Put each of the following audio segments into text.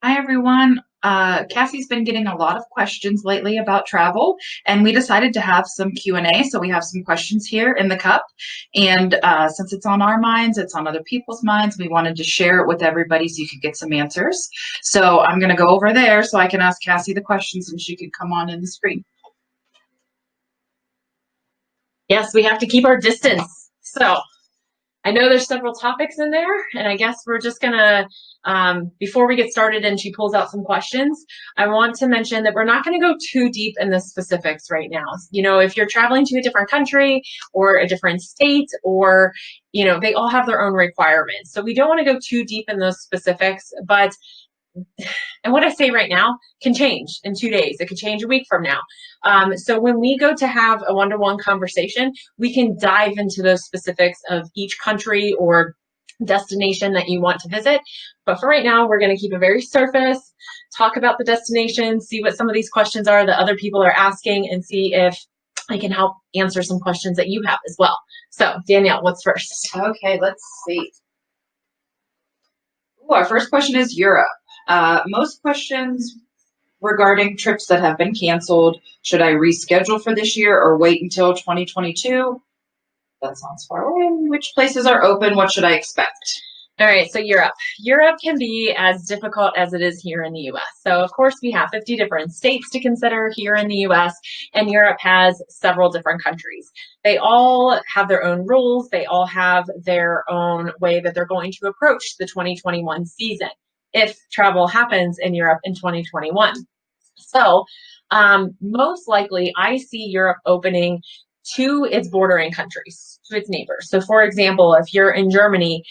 Hi, everyone. Cassie's been getting a lot of questions lately about travel, and we decided to have some Q&A. So we have some questions here in the cup, and since it's on our minds, it's on other people's minds. We wanted to share it with everybody so you could get some answers. So I'm going to go over there so I can ask Cassie the questions, and she could come on in the screen. Yes, we have to keep our distance. So I know there's several topics in there, and I guess we're just gonna, before we get started and she pulls out some questions, I want to mention that we're not gonna go too deep in the specifics right now. You know, if you're traveling to a different country or a different state, or, you know, they all have their own requirements. So we don't wanna go too deep in those specifics, but and what I say right now can change in 2 days. It could change a week from now. So when we go to have a one-to-one conversation, we can dive into those specifics of each country or destination that you want to visit. But for right now, we're going to keep it very surface, talk about the destination, see what some of these questions are that other people are asking, and see if I can help answer some questions that you have as well. So Danielle, what's first? Okay, let's see. Ooh, our first question is Europe. Most questions regarding trips that have been canceled. Should I reschedule for this year or wait until 2022? That sounds far away. Which places are open? What should I expect? All right, so Europe. Europe can be as difficult as it is here in the US. So of course we have 50 different states to consider here in the US, and Europe has several different countries. They all have their own rules. They all have their own way that they're going to approach the 2021 season if travel happens in Europe in 2021. So most likely I see Europe opening to its bordering countries, to its neighbors. So for example, if you're in Germany,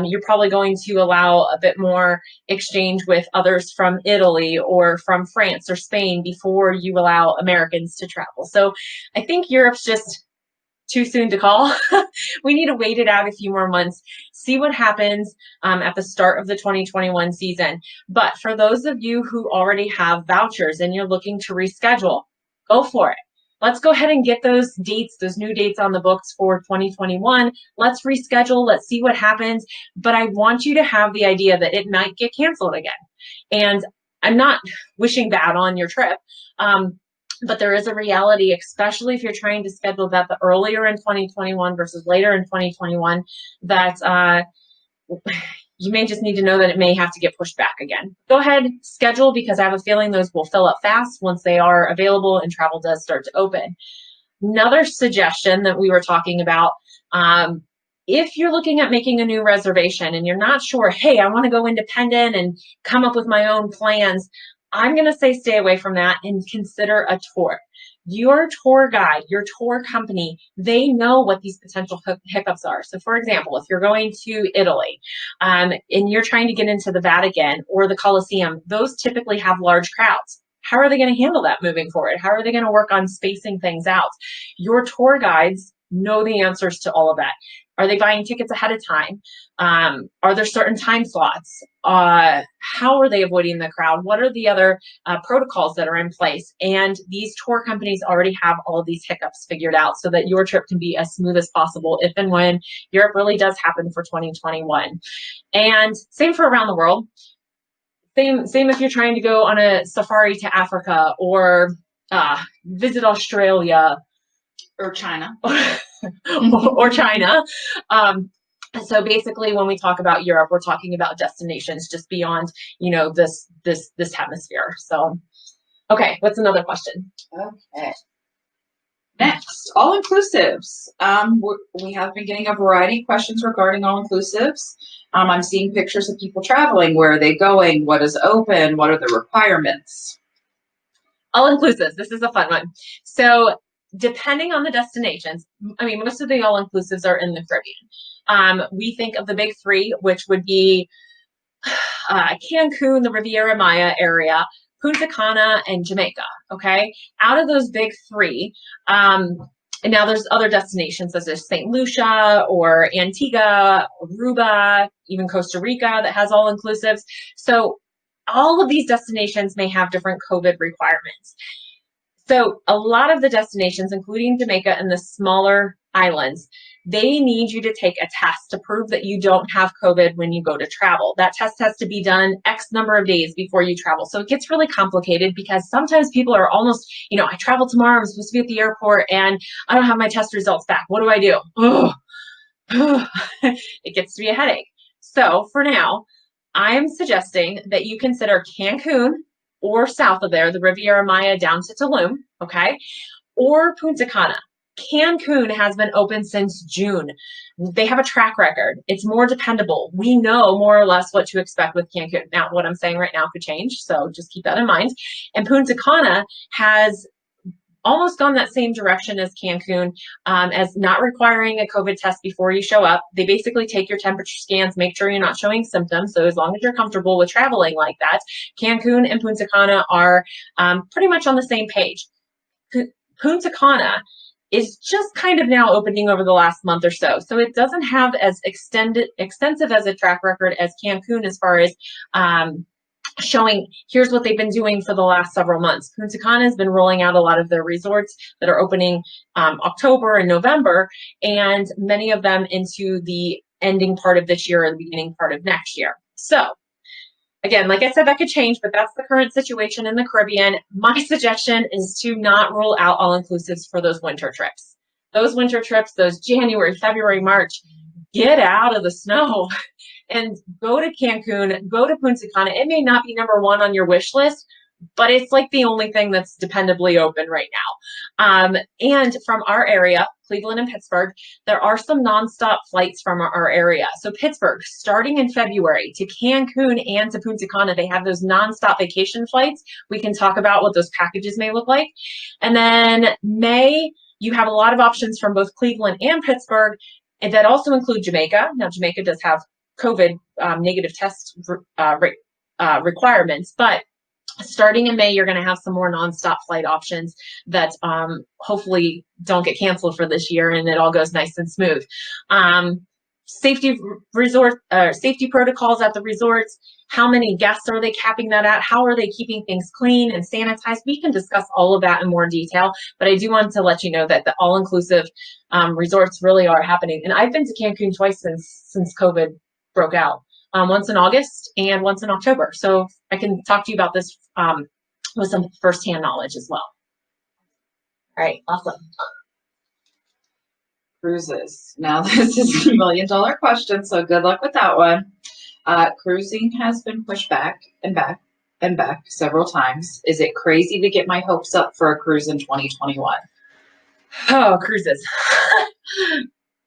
you're probably going to allow a bit more exchange with others from Italy or from France or Spain before you allow Americans to travel. So I think Europe's just too soon to call. We need to wait it out a few more months, see what happens at the start of the 2021 season. But for those of you who already have vouchers and you're looking to reschedule, go for it. Let's go ahead and get those dates, those new dates on the books for 2021. Let's reschedule. Let's see what happens. But I want you to have the idea that it might get canceled again. And I'm not wishing bad on your trip. But there is a reality, especially if you're trying to schedule that the earlier in 2021 versus later in 2021, that you may just need to know that it may have to get pushed back again. Go ahead, schedule, because I have a feeling those will fill up fast once they are available and travel does start to open. Another suggestion that we were talking about, if you're looking at making a new reservation and you're not sure, hey, I want to go independent and come up with my own plans, I'm going to say stay away from that and consider a tour. Your tour guide, your tour company, they know what these potential hiccups are. So for example, if you're going to Italy and you're trying to get into the Vatican or the Colosseum, those typically have large crowds. How are they going to handle that moving forward? How are they going to work on spacing things out? Your tour guides know the answers to all of that. Are they buying tickets ahead of time? Are there certain time slots? How are they avoiding the crowd? What are the other protocols that are in place? And these tour companies already have all of these hiccups figured out so that your trip can be as smooth as possible if and when Europe really does happen for 2021. And same for around the world. Same if you're trying to go on a safari to Africa or visit Australia or China. or China. So basically, when we talk about Europe, we're talking about destinations just beyond, you know, this hemisphere. So, okay, what's another question? Okay. Next, all-inclusives. We have been getting a variety of questions regarding all-inclusives. I'm seeing pictures of people traveling. Where are they going? What is open? What are the requirements? All-inclusives. This is a fun one. So depending on the destinations, I mean, most of the all-inclusives are in the Caribbean. We think of the big three, which would be Cancun, the Riviera Maya area, Punta Cana, and Jamaica, okay? Out of those big three, and now there's other destinations such as St. Lucia or Antigua, Aruba, even Costa Rica that has all-inclusives. So all of these destinations may have different COVID requirements. So a lot of the destinations, including Jamaica and the smaller islands, they need you to take a test to prove that you don't have COVID when you go to travel. That test has to be done X number of days before you travel. So it gets really complicated because sometimes people are almost, I travel tomorrow, I'm supposed to be at the airport and I don't have my test results back. What do I do? It gets to be a headache. So for now, I'm suggesting that you consider Cancun or south of there, the Riviera Maya down to Tulum, okay? Or Punta Cana. Cancun has been open since June. They have a track record. It's more dependable. We know more or less what to expect with Cancun. Now, what I'm saying right now could change, so just keep that in mind. And Punta Cana has almost gone that same direction as Cancun, as not requiring a COVID test before you show up. They basically take your temperature scans, make sure you're not showing symptoms. So as long as you're comfortable with traveling like that, Cancun and Punta Cana are pretty much on the same page. Punta Cana is just kind of now opening over the last month or so. So it doesn't have as extensive as a track record as Cancun as far as showing here's what they've been doing for the last several months. Punta Cana has been rolling out a lot of their resorts that are opening October and November, and many of them into the ending part of this year or the beginning part of next year. So again, like I said, that could change, but that's the current situation in the Caribbean. My suggestion is to not rule out all-inclusives for those winter trips. Those winter trips, those January, February, March, get out of the snow and go to Cancun, go to Punta Cana. It may not be number one on your wish list, but it's like the only thing that's dependably open right now. And from our area, Cleveland and Pittsburgh, there are some nonstop flights from our area. So Pittsburgh, starting in February to Cancun and to Punta Cana, they have those nonstop vacation flights. We can talk about what those packages may look like. And then May, you have a lot of options from both Cleveland and Pittsburgh, and that also include Jamaica. Now, Jamaica does have COVID negative test requirements, but starting in May, you're going to have some more nonstop flight options that hopefully don't get canceled for this year, and it all goes nice and smooth. Safety protocols at the resorts. How many guests are they capping that at? How are they keeping things clean and sanitized? We can discuss all of that in more detail, but I do want to let you know that the all-inclusive resorts really are happening. And I've been to Cancun twice since COVID broke out. Once in August and once in October. So I can talk to you about this with some firsthand knowledge as well. All right, awesome. Cruises. Now this is a million-dollar question, so good luck with that one. Cruising has been pushed back and back and back several times. Is it crazy to get my hopes up for a cruise in 2021? Oh, cruises.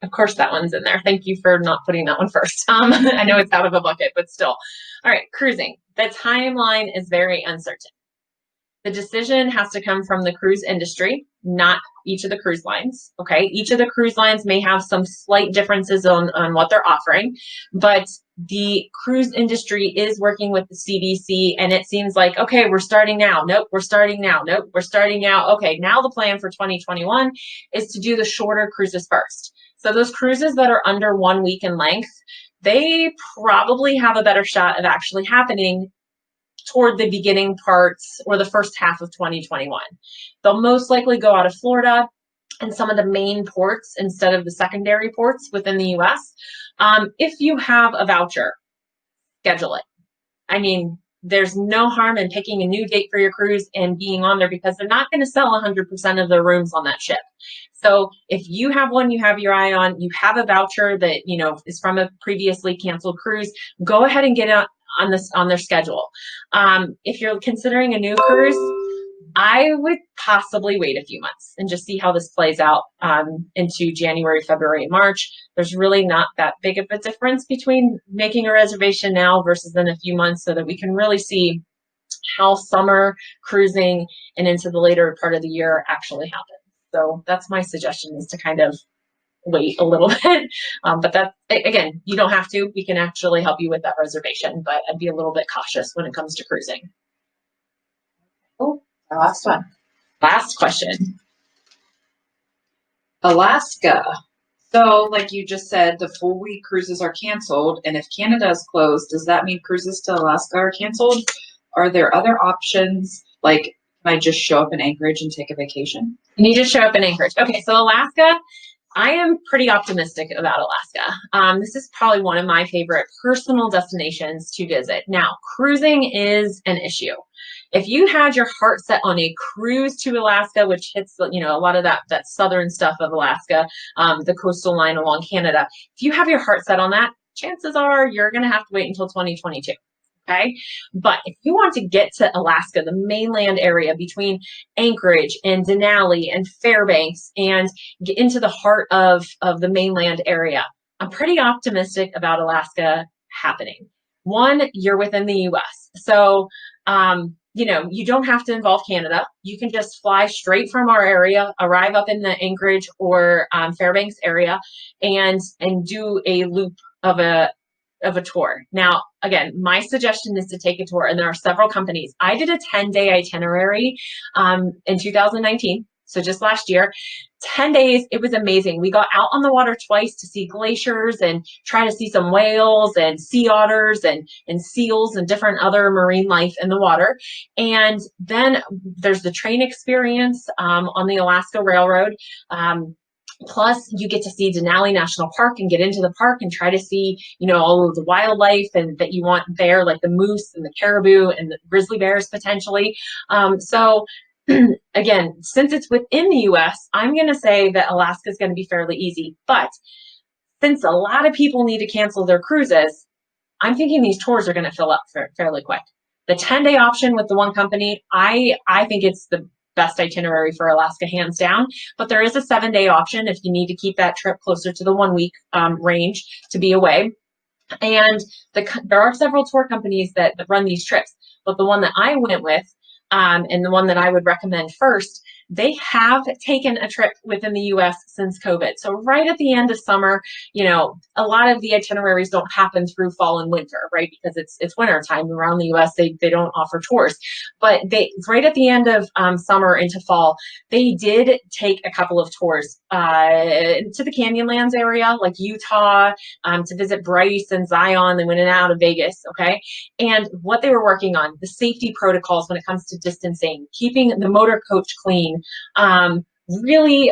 Of course, that one's in there. Thank you for not putting that one first. I know it's out of a bucket, but still. All right, cruising. The timeline is very uncertain. The decision has to come from the cruise industry, not each of the cruise lines, okay? Each of the cruise lines may have some slight differences on what they're offering, but the cruise industry is working with the CDC, and it seems like, okay, we're starting now. Nope, we're starting now. Nope, we're starting now. Okay, now the plan for 2021 is to do the shorter cruises first. So those cruises that are under 1 week in length, they probably have a better shot of actually happening toward the beginning parts or the first half of 2021. They'll most likely go out of Florida and some of the main ports instead of the secondary ports within the US. If you have a voucher, schedule it. I mean, there's no harm in picking a new date for your cruise and being on there because they're not going to sell 100% of their rooms on that ship. So if you have one you have your eye on, you have a voucher that, is from a previously canceled cruise, go ahead and get it on their schedule. If you're considering a new cruise, I would possibly wait a few months and just see how this plays out into January, February, and March. There's really not that big of a difference between making a reservation now versus in a few months, so that we can really see how summer cruising and into the later part of the year actually happens. So that's my suggestion, is to kind of wait a little bit. But that, again, you don't have to. We can actually help you with that reservation, but I'd be a little bit cautious when it comes to cruising. Oh, our last one. Last question. Alaska. So, like you just said, the full week cruises are canceled, and if Canada is closed, does that mean cruises to Alaska are canceled? Are there other options? Like, can I just show up in Anchorage and take a vacation? You need to show up in Anchorage. Okay, so Alaska, I am pretty optimistic about Alaska. This is probably one of my favorite personal destinations to visit. Now, cruising is an issue. If you had your heart set on a cruise to Alaska, which hits, a lot of that southern stuff of Alaska, the coastal line along Canada, if you have your heart set on that, chances are you're going to have to wait until 2022. Okay. But if you want to get to Alaska, the mainland area between Anchorage and Denali and Fairbanks, and get into the heart of the mainland area, I'm pretty optimistic about Alaska happening. One, you're within the US. So, you don't have to involve Canada. You can just fly straight from our area, arrive up in the Anchorage or Fairbanks area, and do a loop of a tour. Now, again, my suggestion is to take a tour, and there are several companies. I did a 10-day itinerary in 2019, so just last year. 10 days, it was amazing. We got out on the water twice to see glaciers and try to see some whales and sea otters and seals and different other marine life in the water. And then there's the train experience on the Alaska Railroad. Plus, you get to see Denali National Park and get into the park and try to see, all of the wildlife and that you want there, like the moose and the caribou and the grizzly bears potentially. So again, since it's within the US, I'm going to say that Alaska is going to be fairly easy. But since a lot of people need to cancel their cruises, I'm thinking these tours are going to fill up fairly quick. The 10-day option with the one company, I think it's the best itinerary for Alaska, hands down. But there is a 7-day option if you need to keep that trip closer to the 1 week range to be away. And there are several tour companies that run these trips. But the one that I went with, and the one that I would recommend first, they have taken a trip within the US since COVID. So right at the end of summer, a lot of the itineraries don't happen through fall and winter, right? Because it's winter time around the US, they don't offer tours. But they right at the end of summer into fall, they did take a couple of tours to the Canyonlands area, like Utah, to visit Bryce and Zion. They went in and out of Vegas, okay? And what they were working on, the safety protocols when it comes to distancing, keeping the motor coach clean, really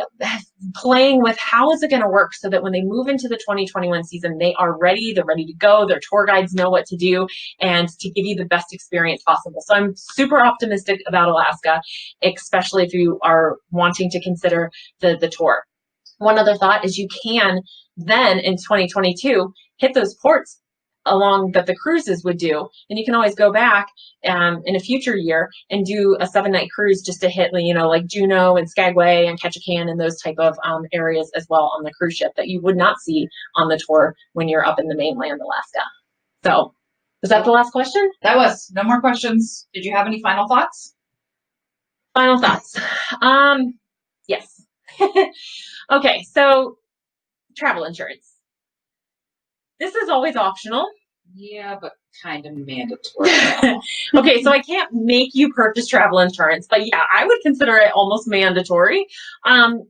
playing with how is it going to work so that when they move into the 2021 season, they are ready, they're ready to go, their tour guides know what to do, and to give you the best experience possible. So I'm super optimistic about Alaska, especially if you are wanting to consider the tour. One other thought is you can then in 2022 hit those ports along that the cruises would do, and you can always go back in a future year and do a 7-night cruise just to hit like Juneau and Skagway and Ketchikan and those type of areas as well on the cruise ship that you would not see on the tour when you're up in the mainland Alaska. So was that the last question? That was. No more questions. Did you have any final thoughts? Final thoughts. Yes. Okay, so travel insurance. This is always optional. Yeah, but kind of mandatory. Okay, so I can't make you purchase travel insurance, but yeah, I would consider it almost mandatory.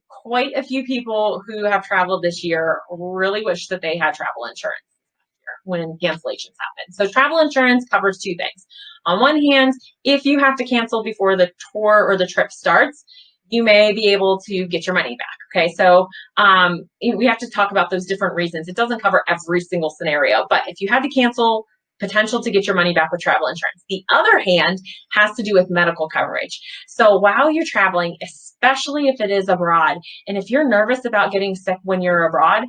Quite a few people who have traveled this year really wish that they had travel insurance when cancellations happen. So travel insurance covers two things. On one hand, if you have to cancel before the tour or the trip starts, you may be able to get your money back. Okay, so we have to talk about those different reasons. It doesn't cover every single scenario, but if you had to cancel, potential to get your money back with travel insurance. The other hand has to do with medical coverage. So while you're traveling, especially if it is abroad, and if you're nervous about getting sick when you're abroad,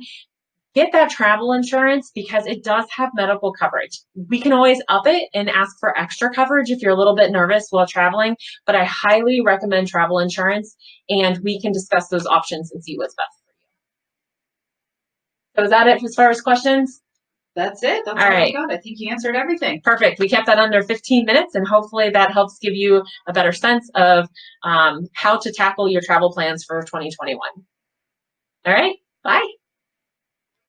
get that travel insurance because it does have medical coverage. We can always up it and ask for extra coverage if you're a little bit nervous while traveling, but I highly recommend travel insurance, and we can discuss those options and see what's best for you. So is that it as far as questions? That's it. That's all right. I got. I think you answered everything. Perfect. We kept that under 15 minutes, and hopefully that helps give you a better sense of how to tackle your travel plans for 2021. All right. Bye.